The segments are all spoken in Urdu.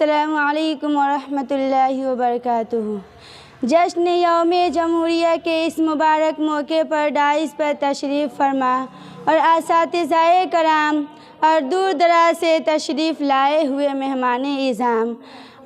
السلام علیکم ورحمۃ اللہ وبرکاتہ۔ جشن یوم جمہوریہ کے اس مبارک موقع پر ڈائس پر تشریف فرما اور اساتذہ کرام اور دور دراز سے تشریف لائے ہوئے مہمان اعظام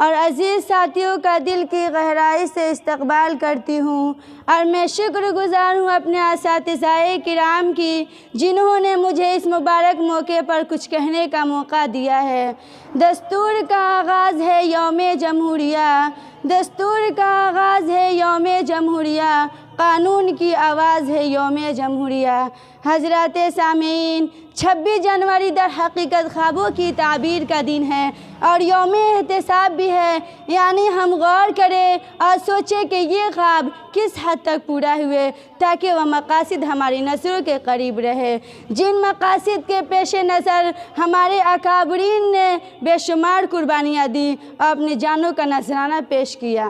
اور عزیز ساتھیوں کا دل کی گہرائی سے استقبال کرتی ہوں، اور میں شکر گزار ہوں اپنے اساتذہ کرام کی جنہوں نے مجھے اس مبارک موقع پر کچھ کہنے کا موقع دیا ہے۔ دستور کا آغاز ہے یوم جمہوریہ، دستور کا آغاز ہے یوم جمہوریہ، قانون کی آواز ہے یوم جمہوریہ۔ حضرات سامعین، 26 جنوری در حقیقت خوابوں کی تعبیر کا دن ہے اور یوم احتساب بھی ہے، یعنی ہم غور کریں اور سوچیں کہ یہ خواب کس حد تک پورا ہوئے تاکہ وہ مقاصد ہماری نظروں کے قریب رہے، جن مقاصد کے پیش نظر ہمارے اکابرین نے بے شمار قربانیاں دی اور اپنی جانوں کا نذرانہ پیش کیا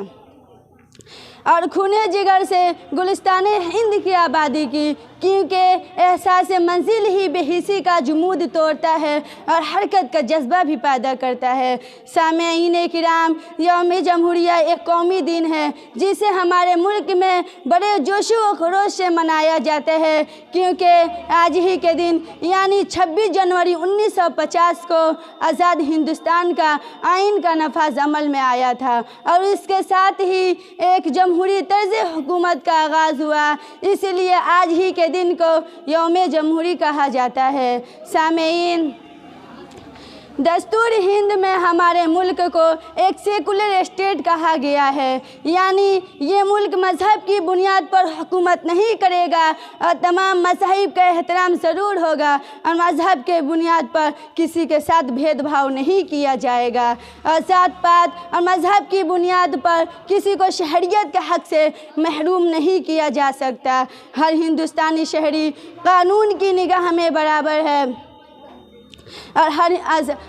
اور خونے جگر سے گلستان ہند کی آبادی کی، کیونکہ احساس منزل ہی بے حسی کا جمود توڑتا ہے اور حرکت کا جذبہ بھی پیدا کرتا ہے۔ سامعین کرام، یوم جمہوریہ ایک قومی دن ہے جسے ہمارے ملک میں بڑے جوش و خروش سے منایا جاتا ہے، کیونکہ آج ہی کے دن یعنی 26 جنوری 1950 کو آزاد ہندوستان کا آئین کا نفاذ عمل میں آیا تھا اور اس کے ساتھ ہی ایک جمہوری طرز حکومت کا آغاز ہوا، اس لیے آج ہی کے دن کو یوم جمہوری کہا جاتا ہے۔ سامعین، دستور ہند میں ہمارے ملک کو ایک سیکولر اسٹیٹ کہا گیا ہے، یعنی یہ ملک مذہب کی بنیاد پر حکومت نہیں کرے گا اور تمام مذاہب کا احترام ضرور ہوگا اور مذہب کے بنیاد پر کسی کے ساتھ بھید بھاؤ نہیں کیا جائے گا، اور ذات پات اور مذہب کی بنیاد پر کسی کو شہریت کے حق سے محروم نہیں کیا جا سکتا۔ ہر ہندوستانی شہری قانون کی نگاہ میں برابر ہے اور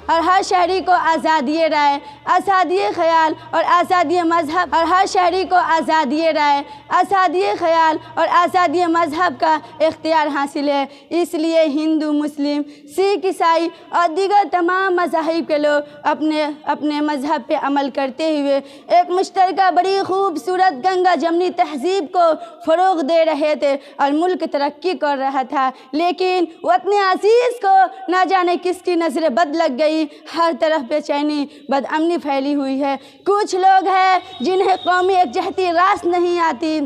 ہر شہری کو آزادی رائے، آزادی خیال اور آزادی مذہب اور ہر شہری کو آزادی رائے، آزادی خیال اور آزادی مذہب کا اختیار حاصل ہے۔ اس لیے ہندو، مسلم، سکھ، عیسائی اور دیگر تمام مذاہب کے لوگ اپنے مذہب پہ عمل کرتے ہوئے ایک مشترکہ بڑی خوبصورت گنگا جمنی تہذیب کو فروغ دے رہے تھے اور ملک ترقی کر رہا تھا، لیکن وطن عزیز کو نہ جانے کس کی نظر بد لگ گئی، ہر طرف بے چینی، بد امنی پھیلی ہوئی ہے۔ کچھ لوگ ہیں جنہیں قومی یکجہتی راس نہیں آتی،